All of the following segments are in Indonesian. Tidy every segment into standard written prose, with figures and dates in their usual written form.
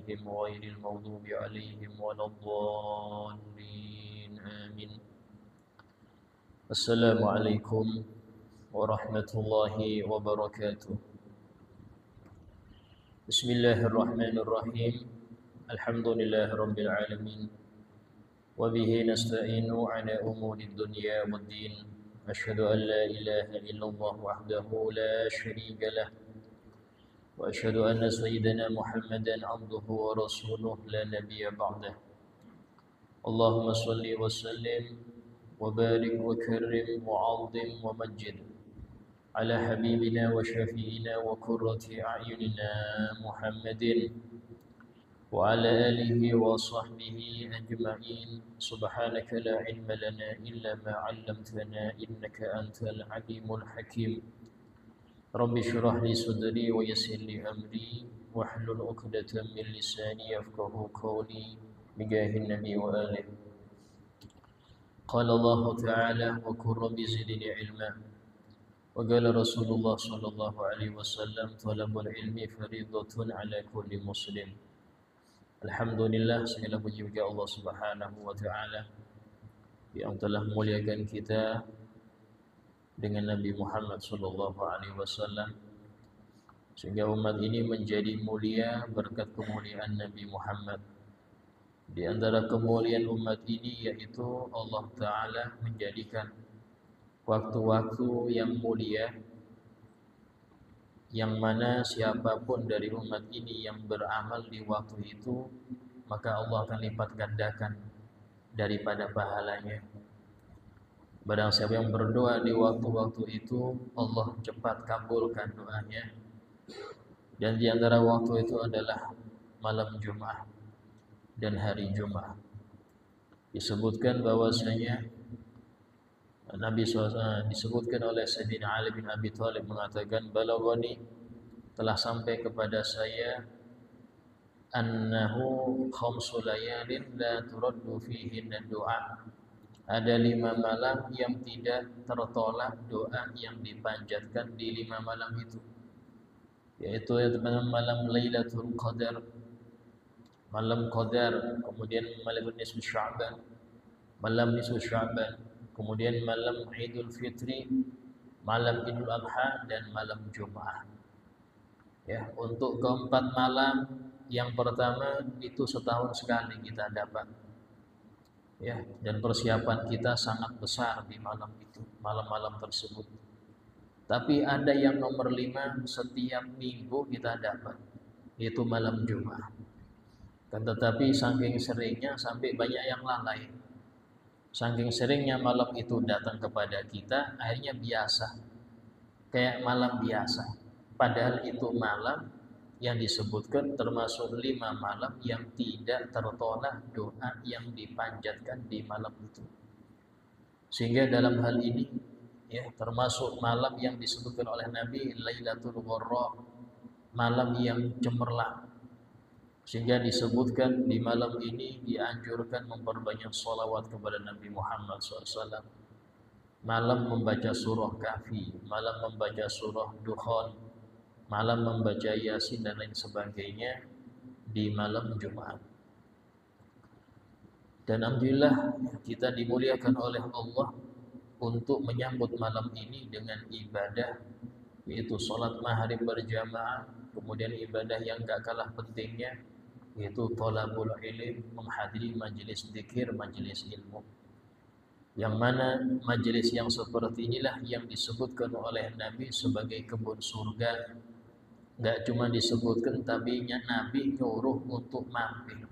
عليهم غير المغضوب عليهم ولا الضالين آمين. السلام عليكم ورحمة الله وبركاته. بسم الله الرحمن الرحيم. الحمد لله رب العالمين، وبه نستعين على أمور الدنيا والدين. أشهد أن لا إله إلا الله وحده لا شريك له، وأشهد أن سيدنا محمدا عبده ورسوله لا نبي بعده. اللهم صل وسلم وبارك وكرم وعظم ومجد على حبيبنا وشفيعنا وقرة أعيننا محمد وعلى آله وصحبه أجمعين. سبحانك لا علم لنا إلا ما علمتنا إنك أنت العليم الحكيم. رب اشرح لي صدري ويسر لي أمري واحلل عقدة من لساني يفقهوا قولي بجاه النبي وآله. قال الله تعالى: وقل رب زدني علما. وقال رسول الله صلى الله عليه وسلم: طلب العلم فريضة على كل مسلم. Alhamdulillah, segala puji bagi Allah Subhanahu wa taala yang telah memuliakan kita dengan Nabi Muhammad sallallahu alaihi wasallam, sehingga umat ini menjadi mulia berkat kemuliaan Nabi Muhammad. Di antara kemuliaan umat ini yaitu Allah taala menjadikan waktu-waktu yang mulia, yang mana siapapun dari umat ini yang beramal di waktu itu, maka Allah akan lipat gandakan daripada pahalanya. Barang siapa yang berdoa di waktu-waktu itu, Allah cepat kabulkan doanya. Dan di antara waktu itu adalah malam Jumat dan hari Jumat. Disebutkan bahwasanya Nabi SAW disebutkan oleh Sayyidina Ali bin Abi Thalib mengatakan, balaghani, telah sampai kepada saya, annahu khamsu layalin la turaddu fihinna du'a. Ada 5 malam yang tidak tertolak doa yang dipanjatkan di 5 malam itu, yaitu malam Lailatul Qadar, malam Qadar, kemudian malam nisfu Sya'ban, malam nisfu Sya'ban, kemudian malam Idul Fitri, malam Idul Adha, dan malam Jumat. Ya, untuk keempat malam yang pertama itu setahun sekali kita dapat. Ya, dan persiapan kita sangat besar di malam itu, malam-malam tersebut. Tapi ada yang nomor 5 setiap minggu kita dapat, yaitu malam Jumat. Kan tetapi saking seringnya sampai banyak yang lalai. Saking seringnya malam itu datang kepada kita, akhirnya biasa, kayak malam biasa. Padahal itu malam yang disebutkan termasuk 5 malam yang tidak tertolak doa yang dipanjatkan di malam itu. Sehingga dalam hal ini, ya, termasuk malam yang disebutkan oleh Nabi Lailatul Gharra, malam yang cemerlang. Sehingga disebutkan di malam ini dianjurkan memperbanyak sholawat kepada Nabi Muhammad SAW. Malam membaca surah Kahfi, malam membaca surah Dukhan, malam membaca Yasin dan lain sebagainya di malam Jumat. Dan alhamdulillah kita dimuliakan oleh Allah untuk menyambut malam ini dengan ibadah, yaitu sholat maghrib berjamaah, kemudian ibadah yang gak kalah pentingnya yaitu thalabul ilm, menghadiri majelis zikir, majelis ilmu. Yang mana majelis yang seperti inilah yang disebutkan oleh Nabi sebagai kebun surga. Enggak cuma disebutkan, tapi Nabi nyuruh untuk mampir.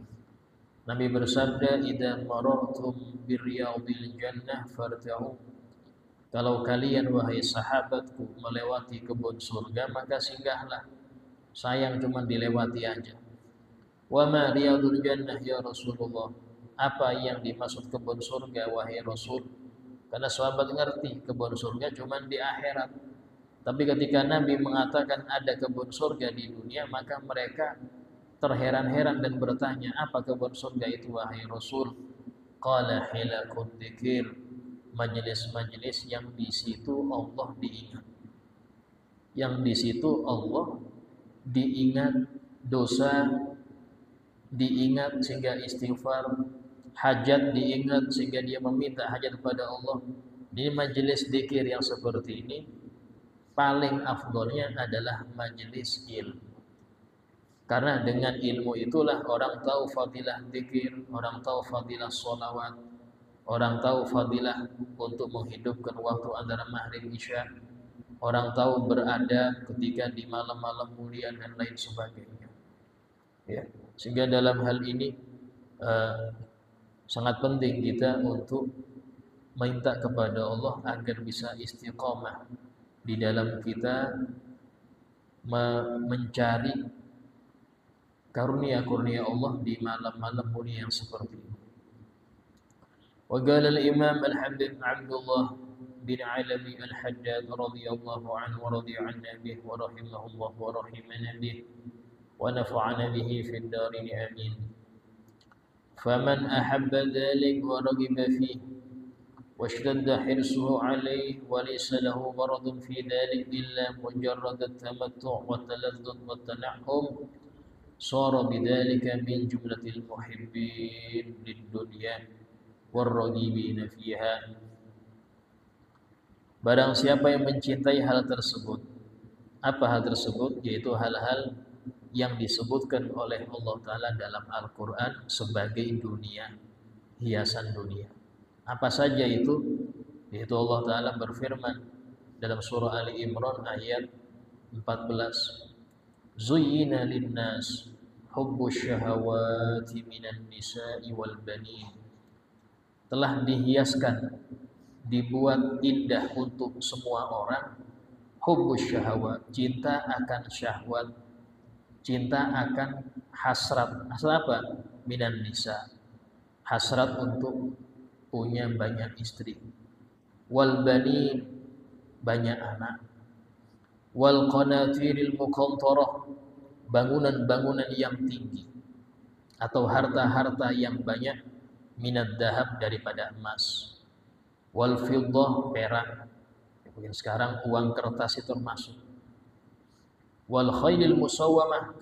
Nabi bersabda, idza marartum biryadil jannah farta'u. Kalau kalian wahai sahabatku melewati kebun surga, maka singgahlah. Sayang cuma dilewati aja. Wa ma riyadul jannah ya Rasulullah. Apa yang dimaksud kebun surga wahai Rasul? Karena sahabat ngerti kebun surga cuma di akhirat. Tapi ketika Nabi mengatakan ada kebun surga di dunia, maka mereka terheran-heran dan bertanya, apa kebun surga itu wahai Rasul? Qala hilaqud dzikir, majelis-majelis yang di situ Allah diingat. Yang di situ Allah diingat, dosa diingat sehingga istighfar, hajat diingat sehingga dia meminta hajat kepada Allah. Di majelis zikir yang seperti ini paling afdolnya adalah majelis ilmu. Karena dengan ilmu itulah orang tahu fadilah zikir, orang tahu fadilah sholawat, orang tahu fadilah untuk menghidupkan waktu antara maghrib isya, orang tahu berada ketika di malam-malam mulia dan lain sebagainya. Ya, sehingga dalam hal ini sangat penting kita untuk minta kepada Allah agar bisa istiqomah di dalam kita mencari karunia-karunia Allah di malam-malam mulia yang seperti ini. Wa qala al-Imam Abdullah bin Alawi al-Haddad radhiyallahu anhu wa radiya anna bihi wa rahimahullah wa rahimana bihi wa nafa'ana bihi fid darin amin. Faman ahabba dhalik wa raghiba fihi واشتد حرصه عليه وليس له غرض في ذلك إلا مجرد التمتع والتلذذ والتنعم صار بذلك من جملة المحبين للدنيا والراغبين فيها. Barang siapa yang mencintai hal tersebut, apa hal tersebut? Yaitu hal-hal yang disebutkan oleh Allah Ta'ala dalam Al-Quran sebagai dunia, hiasan dunia. Apa saja itu? Yaitu Allah Ta'ala berfirman dalam surah Ali Imran ayat 14, Zuyyina linnas hubbus syahawati minan nisa'i wal banin. Telah dihiaskan, dibuat indah untuk semua orang hubbus syahawat, cinta akan syahwat, cinta akan hasrat. Hasrat apa? Minan nisa, hasrat untuk punya banyak istri, wal banin, banyak anak, wal qanatiril muqantarah, bangunan-bangunan yang tinggi atau harta-harta yang banyak, minad dahab, daripada emas, wal fiddah, perak, mungkin sekarang uang kertas itu termasuk, wal khailil musawwamah,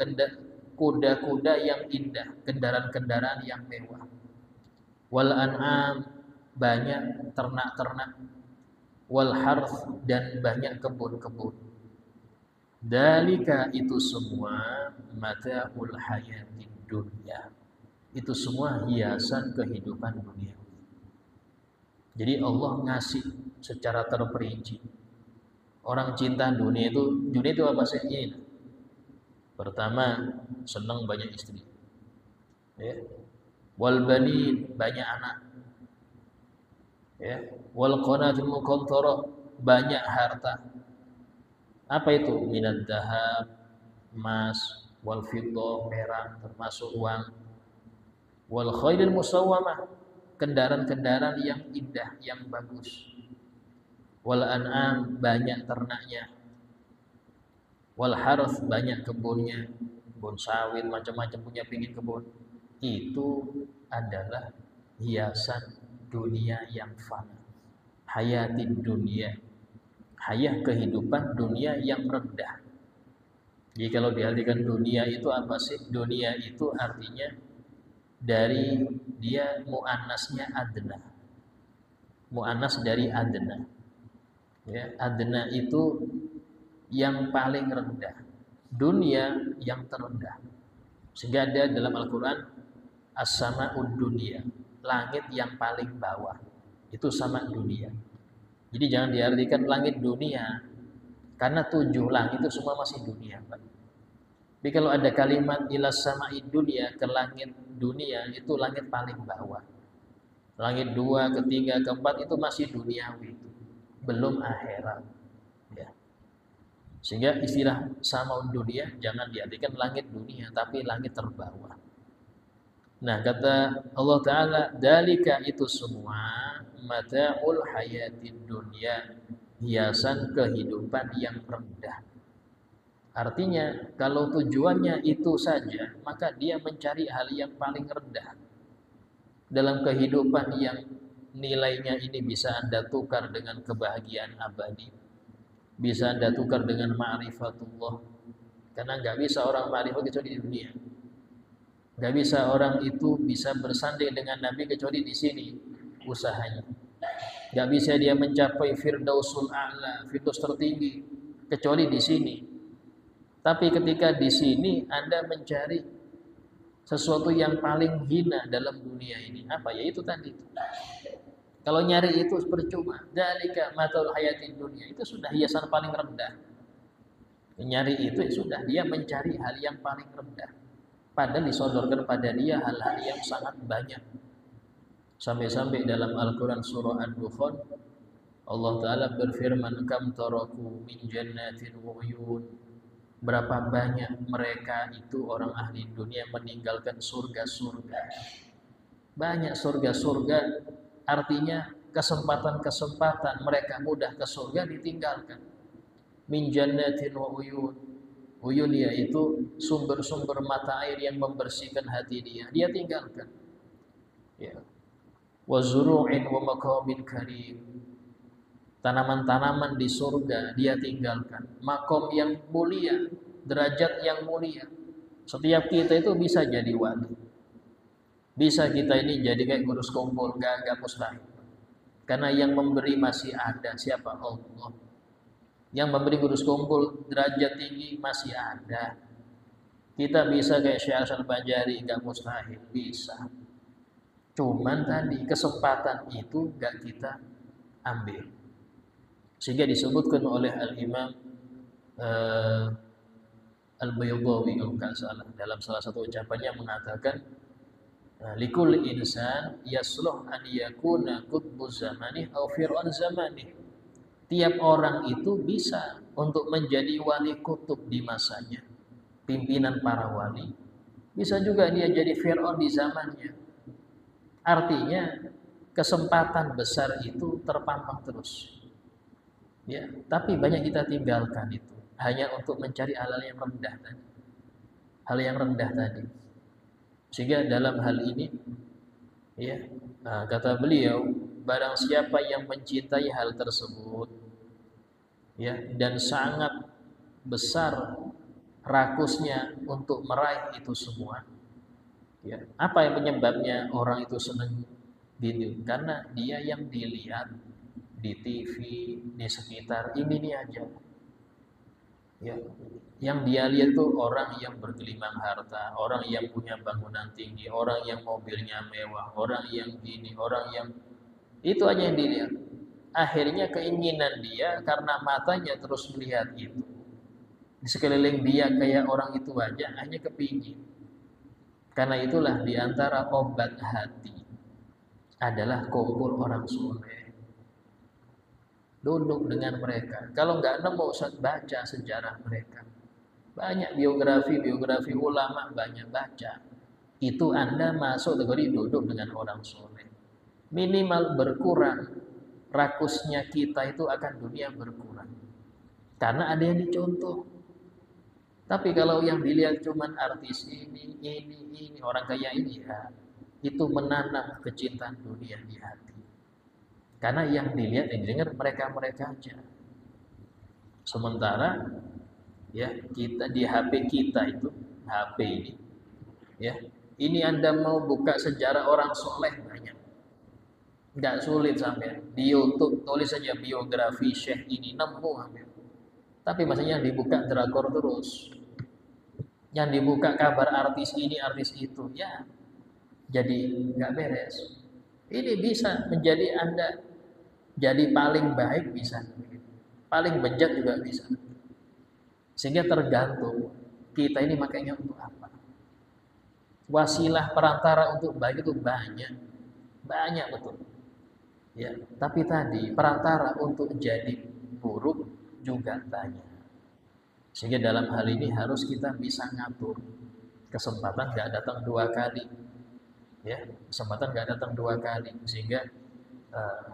kuda-kuda yang indah, kendaraan-kendaraan yang mewah, wal an'am, banyak ternak-ternak, wal harth, dan banyak kebun-kebun. Dalika, itu semua, mata'ul hayatid dunya, itu semua hiasan kehidupan dunia. Jadi Allah ngasih secara terperinci. Orang cinta dunia itu apa sih? Ini. Pertama, senang banyak istri. Ya. Wal banin, banyak anak. Ya. Wal qanatil muqantarah, banyak harta. Apa itu? Minad dahab, emas, wal fiddah, perak, termasuk uang. Wal khailil musawwamah, kendaraan-kendaraan yang indah, yang bagus. Wal an'am, banyak ternaknya. Wal harth, banyak kebunnya, kebun sawit, macam-macam, punya pingin kebun. Itu adalah hiasan dunia yang fana, hayatid dunia, hayat kehidupan dunia yang rendah. Jadi kalau diartikan dunia itu apa sih? Dunia itu artinya dari dia muannasnya adna, muannas dari adna. Ya, adna itu yang paling rendah, dunia yang terendah. Sehingga ada dalam Al-Quran as-sama'ud dunia, langit yang paling bawah, itu sama dunia. Jadi jangan diartikan langit dunia, karena 7 langit itu semua masih dunia, Pak. Tapi kalau ada kalimat ilas sama'id dunia, ke langit dunia, itu langit paling bawah. Langit 2, ketiga, keempat itu masih duniawi, belum akhirat. Ya. Sehingga istilah sama'ud dunia jangan diartikan langit dunia, tapi langit terbawah. Nah, kata Allah Ta'ala, dalika, itu semua, mata'ul hayatid dunya, hiasan kehidupan yang rendah. Artinya, kalau tujuannya itu saja, maka dia mencari hal yang paling rendah. Dalam kehidupan yang nilainya ini bisa Anda tukar dengan kebahagiaan abadi, bisa Anda tukar dengan ma'rifatullah. Karena nggak bisa orang ma'rifat kecuali di dunia. Gak bisa orang itu bisa bersanding dengan Nabi kecuali di sini usahanya. Gak bisa dia mencapai Firdausul A'la, Firdaus tertinggi, kecuali di sini. Tapi ketika di sini Anda mencari sesuatu yang paling hina dalam dunia ini, apa ya? Itu tadi. Kalau nyari itu percuma. Dzalika matal hayatid dunia, itu sudah hiasan paling rendah. Nyari itu ya sudah, dia mencari hal yang paling rendah. Padahal disodorkan pada dia hal-hal yang sangat banyak. Sampai-sampai dalam Al-Quran surah Ad-Dukhan, Allah Ta'ala berfirman, kam taraku min jannatin wa uyun. Berapa banyak mereka itu orang ahli dunia meninggalkan surga-surga. Banyak surga-surga, artinya kesempatan-kesempatan mereka mudah ke surga ditinggalkan. Min jannatin wa uyun. Uyun yaitu sumber-sumber mata air yang membersihkan hati dia tinggalkan. Ya. Wa zuru'in wa maqamin karim. Tanaman-tanaman di surga dia tinggalkan. Makom yang mulia, derajat yang mulia. Setiap kita itu bisa jadi wali. Bisa kita ini jadi kayak ngurus kumpul, enggak mustahil. Karena yang memberi masih ada, siapa? Allah. Yang memberi ngurus kumpul derajat tinggi masih ada. Kita bisa kayak Syekh Hasan Banjari, enggak mustahil, bisa. Cuman tadi kesempatan itu enggak kita ambil. Sehingga disebutkan oleh Al-Imam Al-Baydawi kalau enggak salah dalam salah satu ucapannya mengatakan, likul insan yasluh an yakuna qutbuz zamanih aw fir'an zamanih. Tiap orang itu bisa untuk menjadi wali kutub di masanya, pimpinan para wali. Bisa juga dia jadi Fir'aun di zamannya. Artinya kesempatan besar itu terpampang terus. Ya, tapi banyak kita tinggalkan itu hanya untuk mencari hal yang rendah tadi. Hal yang rendah tadi. Sehingga dalam hal ini ya, kata beliau, barang siapa yang mencintai hal tersebut ya dan sangat besar rakusnya untuk meraih itu semua. Ya, apa yang penyebabnya orang itu senang gitu? Karena dia yang dilihat di TV, di sekitar ini aja. Ya, yang dia lihat tuh orang yang bergelimang harta, orang yang punya bangunan tinggi, orang yang mobilnya mewah, orang yang gini, orang yang itu aja yang dilihat. Akhirnya keinginan dia karena matanya terus melihat itu. Di sekeliling dia kayak orang itu aja, hanya kepingin. Karena itulah diantara obat hati adalah kumpul orang soleh. Duduk dengan mereka. Kalau nggak nemu, baca sejarah mereka. Banyak biografi ulama, banyak baca. Itu Anda masuk kategori duduk dengan orang soleh. Minimal berkurang. Rakusnya kita itu akan dunia berkurang. Karena ada yang dicontoh. Tapi kalau yang dilihat cuman artis ini, orang kaya ini, ya, itu menanam kecintaan dunia di hati. Karena yang dilihat, yang didengar mereka aja. Sementara ya kita di HP kita itu, HP ini, ya, ini Anda mau buka sejarah orang soleh banyak. Nggak sulit sampai di YouTube tulis saja biografi Syekh ini nemu hampir. Tapi maksudnya dibuka drakor terus. Yang dibuka kabar artis ini, artis itu, ya jadi nggak beres. Ini bisa menjadi Anda jadi paling baik bisa, paling bejat juga bisa. Sehingga tergantung kita ini makanya untuk apa. Wasilah perantara untuk baik itu banyak betul. Ya, tapi tadi perantara untuk jadi buruk juga banyak. Sehingga dalam hal ini harus kita bisa ngatur. Kesempatan nggak datang dua kali, ya, kesempatan nggak datang dua kali. Sehingga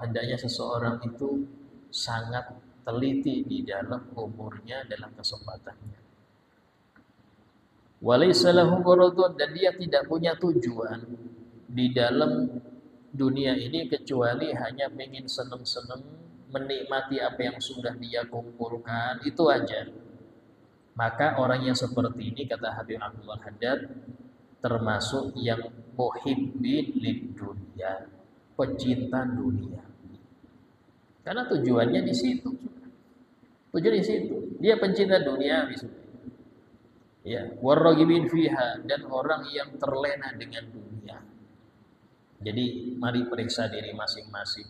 hendaknya seseorang itu sangat teliti di dalam umurnya, dalam kesempatannya. Walaysa lahu gharadun, dan dia tidak punya tujuan di dalam dunia ini kecuali hanya ingin seneng-seneng, menikmati apa yang sudah dia kumpulkan, itu aja. Maka orang yang seperti ini, kata Habib Abdul Haddad, termasuk yang muhibbin lid dunya, pecinta dunia. Karena tujuannya di situ. Tujuan di situ. Dia pencinta dunia ya, warragibin fiha, dan orang yang terlena dengan dunia. Jadi mari periksa diri masing-masing.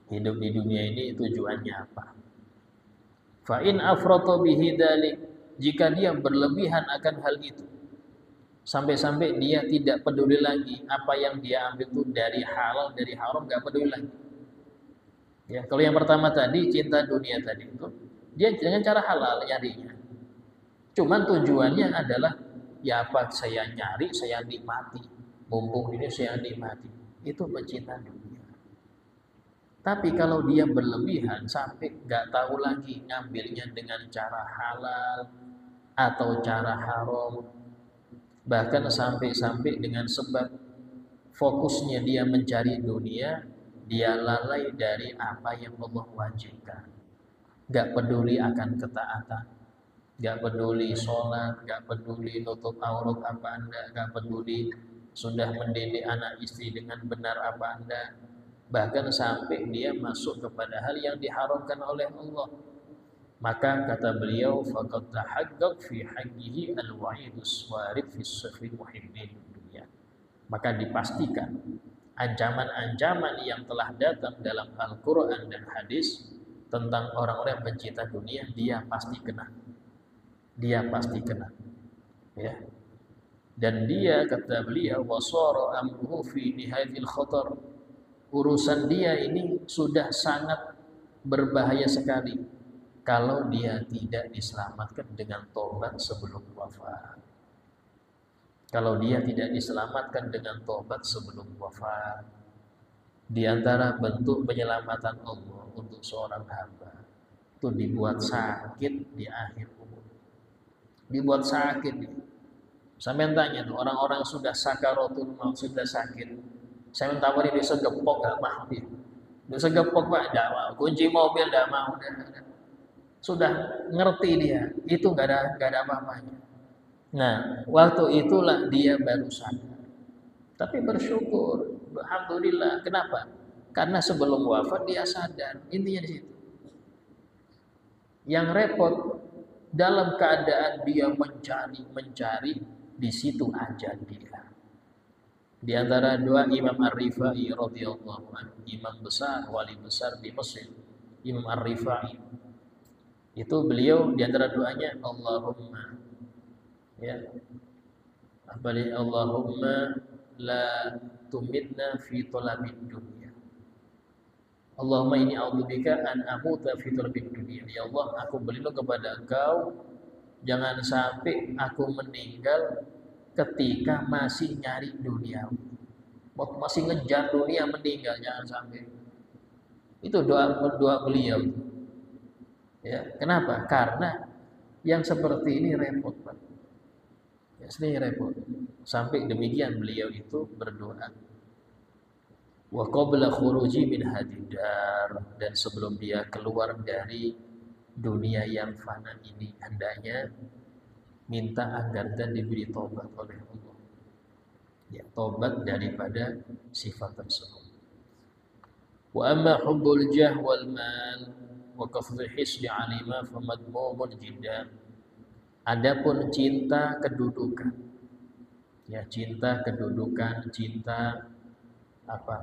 Hidup di dunia ini tujuannya apa? Fa in afrata bihi dzalik, jika dia berlebihan akan hal itu, sampai-sampai dia tidak peduli lagi apa yang dia ambil itu dari halal dari haram, nggak peduli lagi. Ya, kalau yang pertama tadi cinta dunia tadi itu dia dengan cara halal nyarinya. Cuman tujuannya adalah ya apa saya nyari, saya nikmati. Mumpung ini saya nikmati. Itu pecinta dunia. Tapi kalau dia berlebihan sampai nggak tahu lagi ngambilnya dengan cara halal atau cara haram, bahkan sampai dengan sebab fokusnya dia mencari dunia, dia lalai dari apa yang Allah wajibkan. Gak peduli akan ketaatan, gak peduli sholat, gak peduli nutup aurat apa Anda, gak peduli sudah mendidik anak istri dengan benar apa Anda, bahkan sampai dia masuk kepada hal yang diharamkan oleh Allah. Maka kata beliau, faqad tahaqqaq fi haqqihi al-wa'idus warid fi safil muhibbin dunya. Maka dipastikan ancaman-ancaman yang telah datang dalam Al-Qur'an dan hadis tentang orang-orang yang pencinta dunia, dia pasti kena. Dia pasti kena. Ya. Dan dia kata beliau, wasara amruhu fi nihayatil khatar. Urusan dia ini sudah sangat berbahaya sekali kalau dia tidak diselamatkan dengan tobat sebelum wafat. Kalau dia tidak diselamatkan dengan tobat sebelum wafat. Di antara bentuk penyelamatan Allah untuk seorang hamba itu dibuat sakit di akhir umur. Dibuat sakit. Sampai tanya tuh orang-orang sudah sakaratul maut, sudah sakit. Saya mentawari dia segepok gak mau dia. Dia segepok Pak, gak mau. Kunci mobil gak mau. Sudah ngerti dia, itu gak ada apa-apanya. Nah, waktu itulah dia baru sadar. Tapi bersyukur, alhamdulillah. Kenapa? Karena sebelum wafat dia sadar. Intinya di situ. Yang repot dalam keadaan dia mencari, di situ ajal dia. Di antara dua Imam Ar-Rifai radhiyallahu anhu, imam besar, wali besar di Mesir, Imam Ar-Rifai. Itu beliau di antara doanya Allahumma ya. Allahumma la tumitna fi talabid dunya. Allahumma inni a'udzubika an amuta fi talabid dunya. Ya Allah, aku berlindung kepada Engkau jangan sampai aku meninggal ketika masih nyari dunia. Masih ngejar dunia meninggal, jangan sampai. Itu doa beliau. Ya, kenapa? Karena yang seperti ini repot, Pak. Ya, ini repot. Sampai demikian beliau itu berdoa. Wa qabla khuruji min hadidar, dan sebelum dia keluar dari dunia yang fana ini hendaknya minta agar dan diberi tobat oleh Allah. Ya, tobat daripada sifat tersebut. Wa amma hubbul jah wal mal wa kafdhu hisbi alima famadmumun jiddan. Adapun cinta kedudukan, ya cinta kedudukan, cinta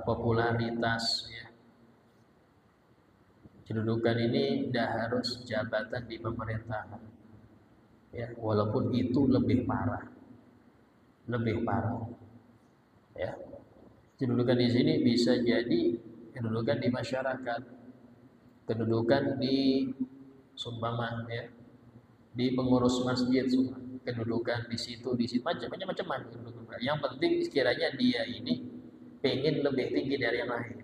popularitas, ya. Kedudukan ini tidak harus jabatan di pemerintahan, ya walaupun itu lebih parah, ya. Kedudukan di sini bisa jadi kedudukan di masyarakat, kedudukan di sumpama ya di pengurus masjid, kedudukan di situ macam-macam. Yang penting sekiranya dia ini pengen lebih tinggi dari yang lain.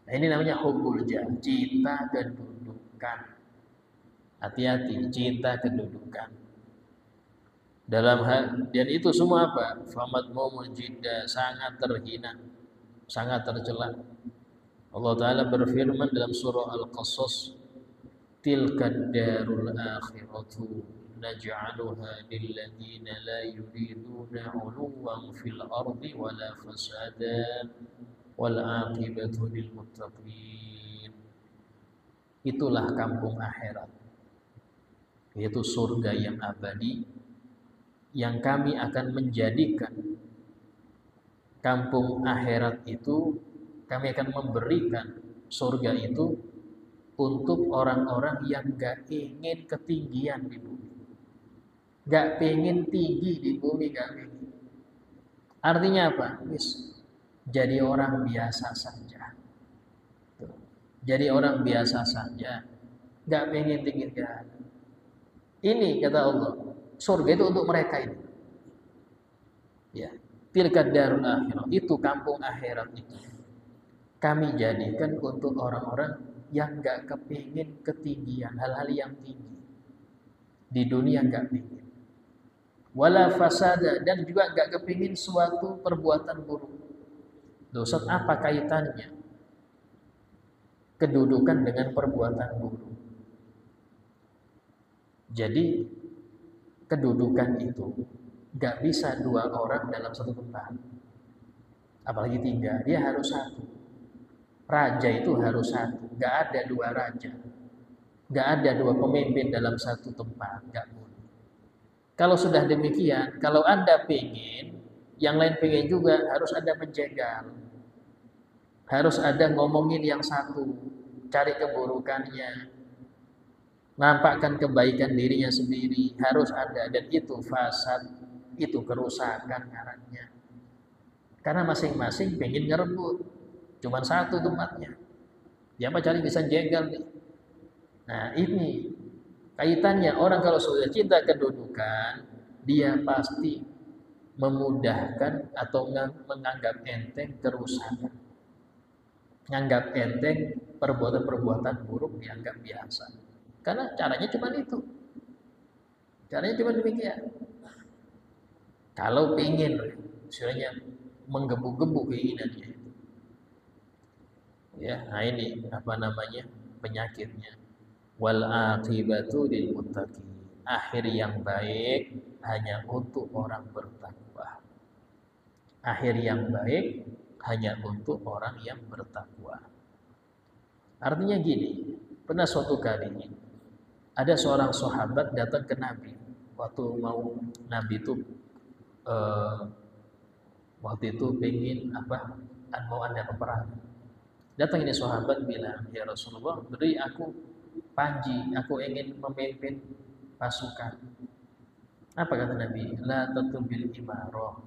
Nah, ini namanya hubbul jah, cinta kedudukan. Hati-hati, cinta kedudukan. Dalam hal dan itu semua apa? Famadmumun jidda, sangat terhina, sangat tercela. Allah Ta'ala berfirman dalam surah Al-Qasas, tilka darul akhiratu naj'aluha lilladzina la yuriduna 'uluwan fil ardi wala fasada wal 'aqibatu lil muttaqin. Itulah kampung akhirat, yaitu surga yang abadi, yang kami akan menjadikan kampung akhirat itu, kami akan memberikan surga itu untuk orang-orang yang gak ingin ketinggian di bumi, gak pengen tinggi di bumi, gak pengen. Artinya apa? Jadi orang biasa saja. Jadi orang biasa saja, gak pengen tinggi. Ini kata Allah, surga itu untuk mereka ini. Ya, tilka darul akhirah, itu kampung akhirat itu kami jadikan untuk orang-orang yang gak kepingin ketinggian, hal-hal yang tinggi di dunia, gak pingin. Wala fasada, dan juga gak kepingin suatu perbuatan buruk. Dosa apa kaitannya kedudukan dengan perbuatan buruk? Jadi kedudukan itu gak bisa dua orang dalam satu tempat, apalagi tiga, dia harus satu. Raja itu harus satu, gak ada dua raja, gak ada dua pemimpin dalam satu tempat, gak boleh. Kalau sudah demikian, kalau Anda pengen, yang lain pengen juga, harus ada menjegal, harus ada ngomongin yang satu, cari keburukannya, nampakkan kebaikan dirinya sendiri, harus ada. Dan itu fasad, itu kerusakan ngarannya, karena masing-masing pengen ngerebut. Cuman satu tempatnya, dia apa cari bisa jegal nih. Nah ini kaitannya, orang kalau sudah cinta kedudukan, dia pasti memudahkan atau menganggap enteng kerusakan, menganggap enteng perbuatan-perbuatan buruk, dianggap biasa, karena caranya cuma itu, caranya cuma demikian. Kalau ingin istilahnya menggebu-gebu keinginannya, ya, nah ini apa namanya penyakitnya. Wal aqibatu lil muttaqin, akhir yang baik hanya untuk orang bertakwa. Akhir yang baik hanya untuk orang yang bertakwa. Artinya gini, pernah suatu kali ada seorang sahabat datang ke Nabi waktu mau Nabi itu waktu itu pengen apa, mau ada peperangan. Datang ini sahabat bilang, ya Rasulullah, beri aku panji, aku ingin memimpin pasukan. Apa kata Nabi? La tatubil imarah,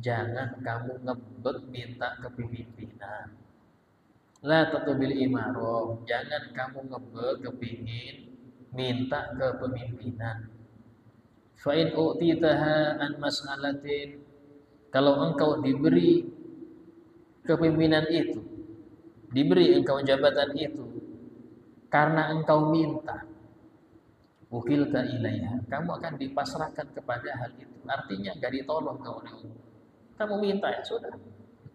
jangan kamu ngebet minta kepemimpinan. La tatubil imarah, jangan kamu ngebet kepingin minta kepemimpinan. Fa in u'titaha an mas'alatin, kalau engkau diberi kepemimpinan itu, diberi engkau jabatan itu karena engkau minta, wukilta ilaiha, kamu akan dipasrahkan kepada hal itu. Artinya gak ditolong kau oleh Allah. Kamu minta, ya sudah,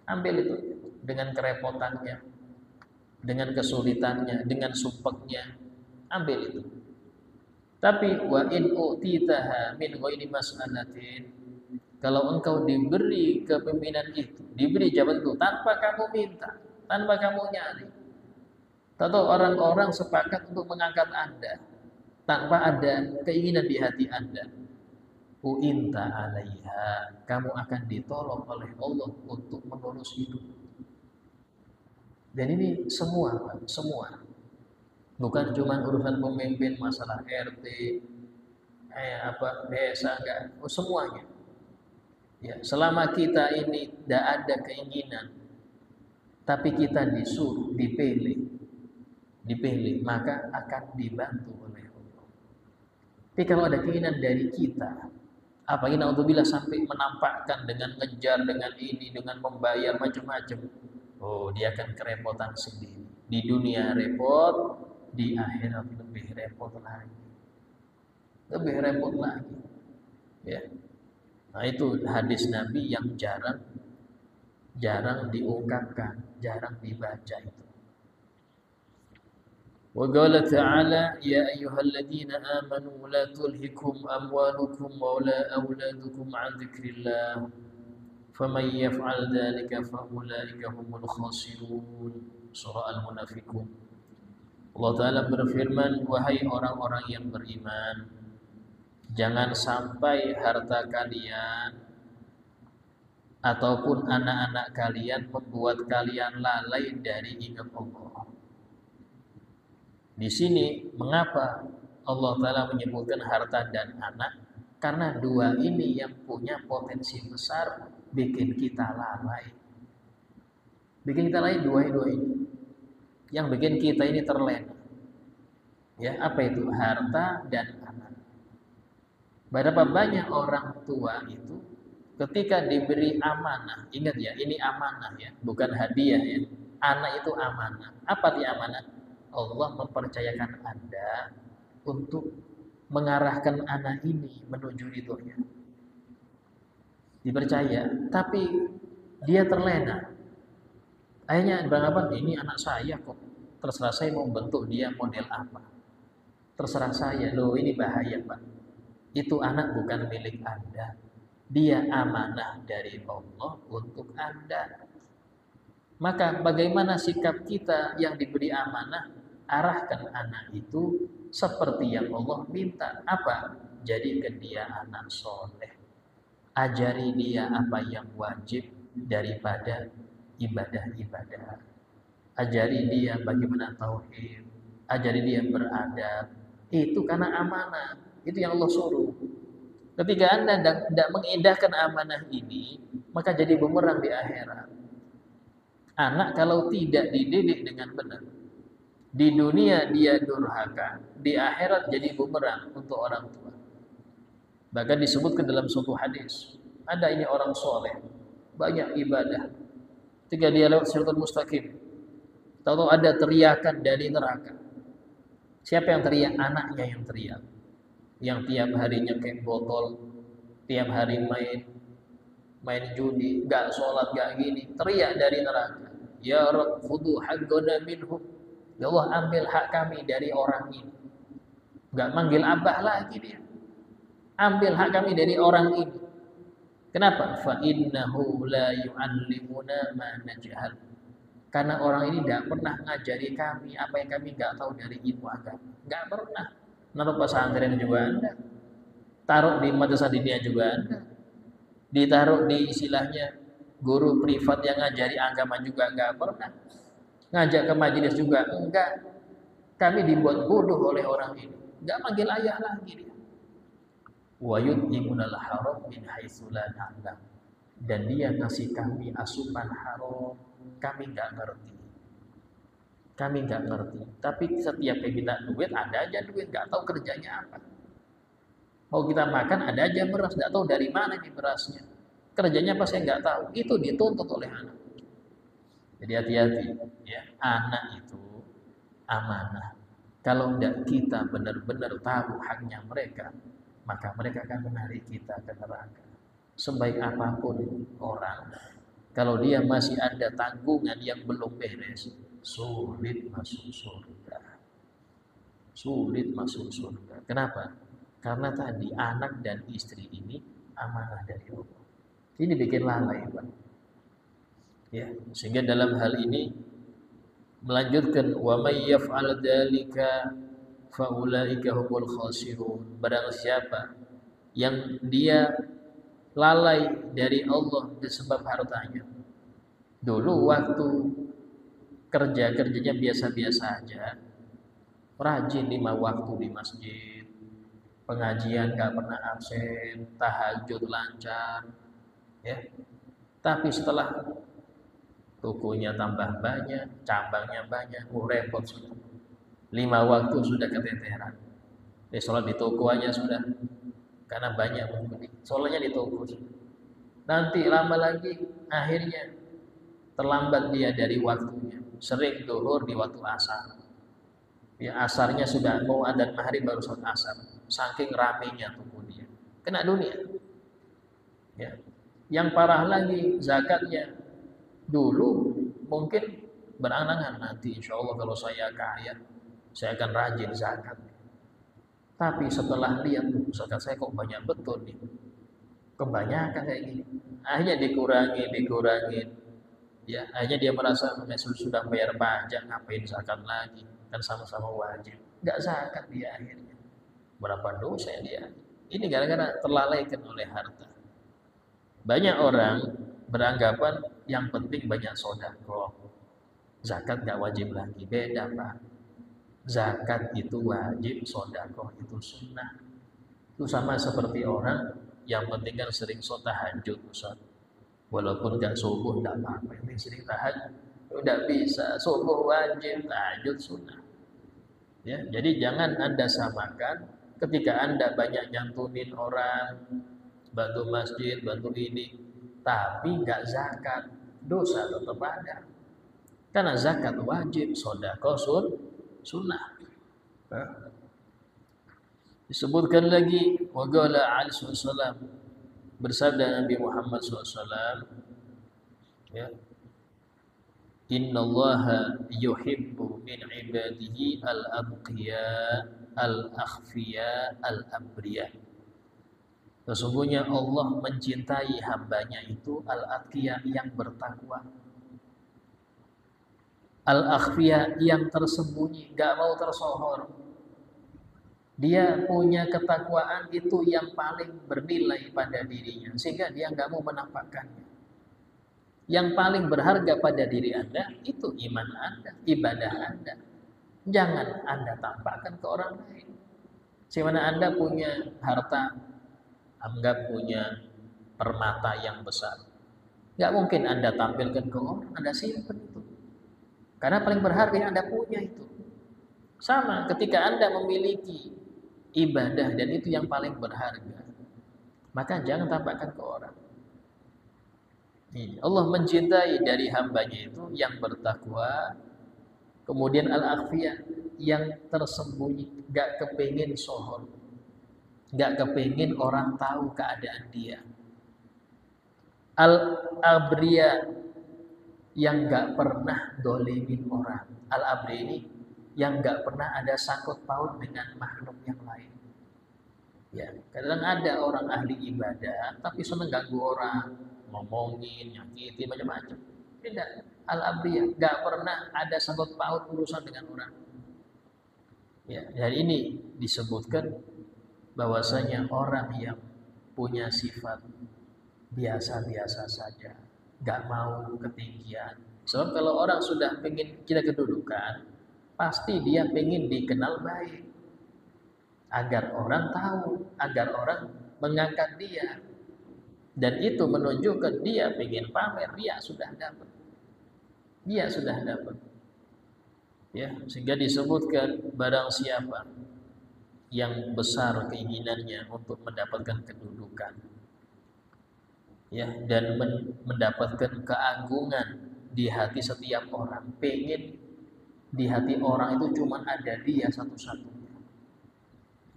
ambil itu dengan kerepotannya, dengan kesulitannya, dengan sumpeknya, ambil itu. Tapi wa in u'titaha min ghairi mas'alatin, kalau engkau diberi kepemimpinan itu, diberi jabatan itu tanpa kamu minta, tanpa kamu nyari, atau orang-orang sepakat untuk mengangkat Anda tanpa ada keinginan di hati Anda, u'inta alaiha, kamu akan ditolong oleh Allah untuk mengurus itu. Dan ini semua, bukan cuma urusan pemimpin, masalah RT, desa, enggak, semuanya. Ya, selama kita ini tidak ada keinginan, tapi kita disuruh, dipilih, maka akan dibantu oleh Allah. Tapi kalau ada keinginan dari kita, apalagi naudzubillah sampai menampakkan dengan ngejar, dengan ini, dengan membayar macam-macam, oh dia akan kerepotan sendiri. Di dunia repot, di akhirat lebih repot lagi, ya. Nah itu hadis Nabi yang jarang diungkapkan, jarang dibaca itu. Wa qala ta'ala ya ayyuhalladzina amanu la tulhikum amwalukum wa la auladukum 'an dzikrillah faman yaf'al dzalika fa ulaika humul khasirun. Surah Al-Munafiqun. Allah Ta'ala berfirman, wahai orang-orang yang beriman, jangan sampai harta kalian ataupun anak-anak kalian membuat kalian lalai dari ingat Allah. Di sini mengapa Allah Ta'ala menyebutkan harta dan anak? Karena dua ini yang punya potensi besar bikin kita lalai. Bikin kita lalai dua ini. Yang bikin kita ini terlena. Ya, apa itu? Harta dan anak. Berapa banyak orang tua itu ketika diberi amanah, ingat ya, ini amanah ya, bukan hadiah ya. Anak itu amanah. Apa dia amanah? Allah mempercayakan Anda untuk mengarahkan anak ini menuju ridhonya. Dipercaya, tapi dia terlena. Akhirnya beranggapan ini anak saya kok. Terserah saya mau bentuk dia model apa. Terserah saya. Loh, ini bahaya, Pak. Itu anak bukan milik Anda. Dia amanah dari Allah untuk Anda. Maka bagaimana sikap kita yang diberi amanah? Arahkan anak itu seperti yang Allah minta. Apa? Jadikan dia anak soleh. Ajari dia apa yang wajib daripada ibadah-ibadah. Ajari dia bagaimana tauhid. Ajari dia beradab. Itu karena amanah. Itu yang Allah suruh. Ketika Anda tidak mengindahkan amanah ini, maka jadi bumerang di akhirat. Anak kalau tidak dididik dengan benar, di dunia dia durhaka, di akhirat jadi bumerang untuk orang tua. Bahkan disebutkan dalam suatu hadis, ada ini orang soleh, banyak ibadah. Ketika dia lewat siratal mustaqim, tahu-tahu ada teriakan dari neraka. Siapa yang teriak? Anaknya yang teriak. Yang tiap harinya kayak botol, tiap hari main judi, gak sholat, gak gini, teriak dari neraka. Ya Rabb, khudu haqqana minhum. Ya Allah, ambil hak kami dari orang ini. Gak manggil abah lagi dia. Ambil hak kami dari orang ini. Kenapa? Fa innahu la yu'allimuna ma najhal. Karena orang ini tidak pernah ngajari kami apa yang kami nggak tahu dari ilmu agama. Nggak pernah. Naruh pesantren juga Anda. Taruh di madrasah diniyah juga Anda. Ditaruh di istilahnya guru privat yang ngajari agama juga nggak pernah. Ngajak ke majelis juga enggak. Kami dibuat bodoh oleh orang ini. Enggak manggil ayah lagi dia. Wa yut'imunal haram min haitsu la na'lam. Dan dia ngasih kami asupan haram, kami enggak ngerti. Kami enggak ngerti. Tapi setiap yang kita duit, ada aja duit, enggak tahu kerjanya apa. Mau kita makan, ada aja beras, enggak tahu dari mana nih berasnya. Kerjanya apa saya enggak tahu. Itu dituntut oleh anak. Jadi hati-hati ya, anak itu amanah. Kalau tidak kita benar-benar tahu haknya mereka, maka mereka akan menarik kita ke neraka. Sebaik apapun orang, kalau dia masih ada tanggungan yang belum beres, sulit masuk surga. Sulit masuk surga. Kenapa? Karena tadi anak dan istri ini amanah dari Allah. Ini bikin lalai, Pak. Ya, sehingga dalam hal ini melanjutkan wa may yaf'al dzalika fa ulaika humul khasirun. Barang siapa yang dia lalai dari Allah disebab hartanya. Dulu waktu kerjanya biasa-biasa aja, rajin 5 waktu di masjid, pengajian gak pernah absen, tahajud lancar, ya. Tapi setelah tokonya tambah banyak, cabangnya banyak, repot sudah. 5 waktu sudah keteteran. Sholat di toko aja sudah, karena banyak pembeli. Sholatnya di toko sudah. Nanti lama lagi, akhirnya terlambat dia dari waktunya. Sering zuhur di waktu asar. Ya, asarnya sudah mau adzan maghrib baru sholat asar. Saking ramenya toko dia. Kena dunia. Ya. Yang parah lagi zakatnya. Dulu mungkin berangan-angan nanti insya Allah kalau saya kaya saya akan rajin zakat. Tapi setelah lihat zakat saya kok banyak betul nih, kebanyakan kayak gini, akhirnya dikurangi, ya akhirnya dia merasa sudah bayar pajak, ngapain zakat lagi, kan sama-sama wajib, nggak zakat dia akhirnya. Berapa dosa dia? Ini gara-gara terlalaikan oleh harta. Banyak orang beranggapan yang penting banyak sedekah, zakat nggak wajib lagi. Beda Pak, zakat itu wajib, sedekah itu sunnah. Itu sama seperti orang yang penting kan sering sholat tahajud, Ustaz. Walaupun gak subuh tidak apa-apa, yang penting sering tahajud. Udah bisa, subuh wajib, tahajud sunnah. Ya, jadi jangan Anda samakan ketika Anda banyak nyantunin orang, bantu masjid, bantu ini, tapi nggak zakat, dosa tetap ada. Karena zakat wajib, sedekah sunnah. Disebutkan lagi waqala alaihi wasallam, bersabda Nabi Muhammad SAW, ya, innallaha yuhibbu min ibadihi al-abqiya al-akhfiya al-abriya. Sesungguhnya Allah mencintai hambanya itu al-atqiya yang bertakwa, al-akhfiya yang tersembunyi, gak mau tersohor. Dia punya ketakwaan itu yang paling bernilai pada dirinya, sehingga dia nggak mau menampakkannya. Yang paling berharga pada diri Anda itu iman Anda, ibadah Anda. Jangan Anda tampakkan ke orang lain. Semana Anda punya harta, anggap punya permata yang besar, nggak mungkin Anda tampilkan ke orang, Anda simpan itu. Karena paling berharga yang Anda punya itu. Sama ketika Anda memiliki ibadah dan itu yang paling berharga, maka jangan tampakkan ke orang. Allah mencintai dari hambanya itu yang bertakwa, kemudian al-akhfiyah yang tersembunyi, gak kepingin sohor, gak kepingin orang tahu keadaan dia. Al-abriya yang gak pernah dolimin orang. Al-abri ini yang gak pernah ada sangkut paut dengan makhluk yang lain. Ya, kadang ada orang ahli ibadah tapi seneng ganggu orang, ngomongin, nyakitin, macam-macam. Tidak, al-abriyah gak pernah ada sangkut paut urusan dengan orang. Ya, dari ini disebutkan bahwasanya orang yang punya sifat biasa-biasa saja, gak mau ketinggian. Sebab kalau orang sudah pengen kita kedudukan, pasti dia pengen dikenal baik, agar orang tahu, agar orang mengangkat dia, dan itu menunjukkan dia pengen pamer, dia sudah dapat, ya. Sehingga disebutkan barang siapa yang besar keinginannya untuk mendapatkan kedudukan, ya, dan mendapatkan keagungan di hati setiap orang, pengen di hati orang itu cuma ada dia satu-satunya,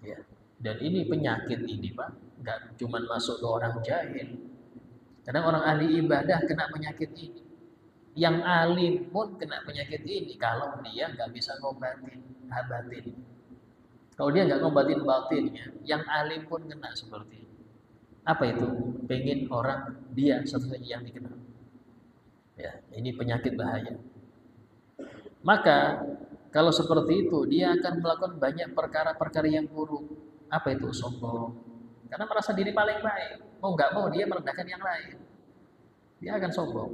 ya. Dan ini penyakit ini Pak, nggak cuma masuk ke orang jahil. Kadang orang ahli ibadah kena penyakit ini, yang alim pun kena penyakit ini kalau dia nggak bisa ngobatin batin. Kalau dia nggak ngobatin batinnya, yang alim pun kena seperti ini. Apa itu? Pengen orang dia satu-satunya yang dikenal, ya. Ini penyakit bahaya. Maka kalau seperti itu dia akan melakukan banyak perkara-perkara yang buruk. Apa itu? Sombong. Karena merasa diri paling baik. Mau nggak mau dia merendahkan yang lain. Dia akan sombong.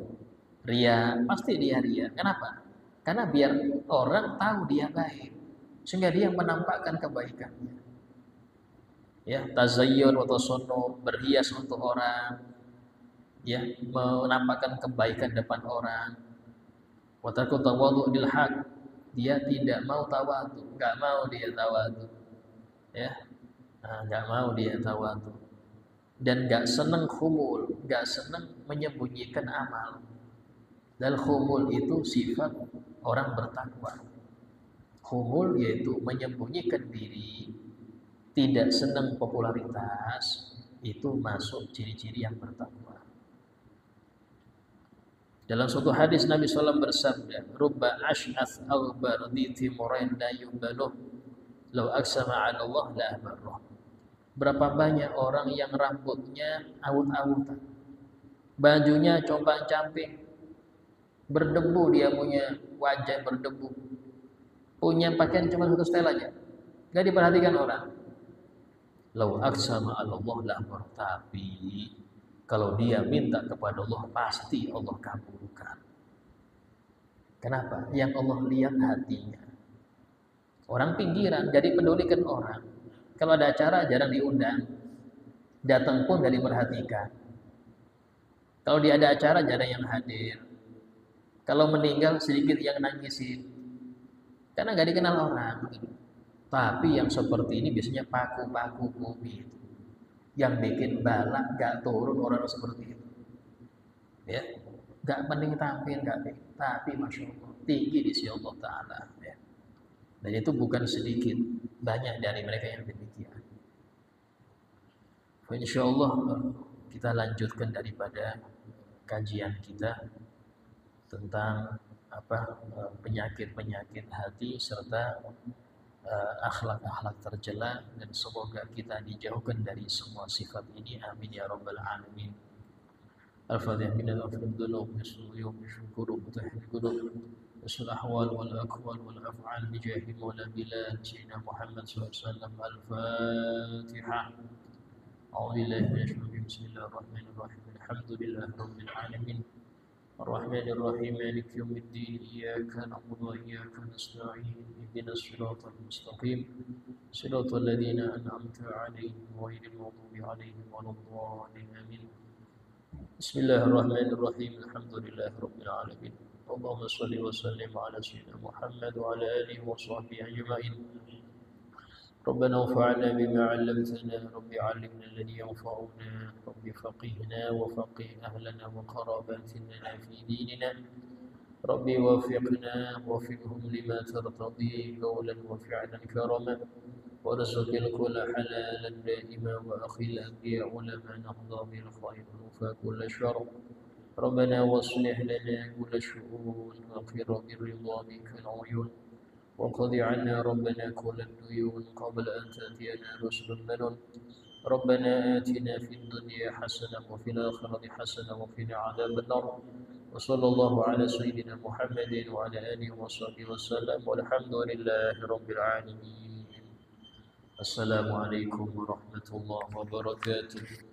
Ria, pasti dia ria. Kenapa? Karena biar orang tahu dia baik, sehingga dia menampakkan kebaikannya. Ya, tazayyun wa tasannu, berhias untuk orang, ya, menampakkan kebaikan depan orang. Wa tarku tawadhu lil haq, dia tidak mau tawadhu, enggak mau dia tawadhu, ya. Nah, enggak mau dia tawadhu. Dan enggak senang khumul, enggak senang menyembunyikan amal. Dan khumul itu sifat orang bertakwa. Khumul yaitu menyembunyikan diri, tidak senang popularitas, itu masuk ciri-ciri yang bertakwa. Dalam suatu hadis Nabi SAW bersabda, "Rubba ash'ath aghbar di timurain la yubaluh, law aksama 'ala Allah la abarrah." Berapa banyak orang yang rambutnya awut-awutan, bajunya compang-camping, berdebu, dia punya wajah berdebu, punya pakaian cuma satu setel aja, nggak diperhatikan orang. Lau aksama Allah la abarrah, tapi kalau dia minta kepada Allah pasti Allah kabulkan. Kenapa? Yang Allah lihat hatinya. Orang pinggiran, jadi pedulikan orang. Kalau ada acara jarang diundang, datang pun gak diperhatikan. Kalau dia ada acara jarang yang hadir. Kalau meninggal sedikit yang nangisin, karena gak dikenal orang. Tapi yang seperti ini biasanya paku-paku bumi, yang bikin balak gak turun orang seperti itu. Ya, gak penting tampil, gak penting, tapi masya Allah tinggi di sisi Allah Taala. Ya. Dan itu bukan sedikit, banyak dari mereka yang demikian. Insya Allah kita lanjutkan daripada kajian kita tentang penyakit-penyakit hati serta akhlak-akhlak tercela, dan semoga kita dijauhkan dari semua sifat ini. Amin ya rabbal alamin. Al-Fatihah. Min al-afdhunub bisuyub syukurub tahqurub usul ahwal wal aqwal wal af'al bijahi maula bilal sayyidina Muhammad sallallahu alaihi wasallam. Al-Fatihah. A'udzu billahi minasy syaitonir rajim. Bismillahirrahmanirrahim. Alhamdulillahi rabbil alamin. الرحمن الرحيم مالك يوم الدين إياك نعبد وإياك نستعين اهدنا الصراط المستقيم صراط الذين أنعمت عليهم غير المغضوب عليهم ولا الضالين آمين. بسم الله الرحمن الرحيم الحمد لله رب العالمين اللهم صل وسلم على سيدنا محمد وعلى آله وصحبه أجمعين. ربنا انفعنا بما علمتنا رب علمنا الذي ينفعنا رب فقهنا وفقه أهلنا وقراباتنا في ديننا رب وفقنا وفقهم لما ترتضي قولا وفعلا كرما ورزق الكل حلالا دائما وأخي الأنبياء لما نهضى بالخير فكل شر ربنا واصلح لنا كل شؤون وقر بالرضا بك العيون وقضي عنا ربنا كل الديون قبل أن تأتينا رسل منون ربنا آتنا في الدنيا حسنة وفي الآخرة حسنة وقنا عذاب النار وصلى الله على سيدنا محمد وعلى آله وصحبه وسلم والحمد لله رب العالمين. السلام عليكم ورحمة الله وبركاته.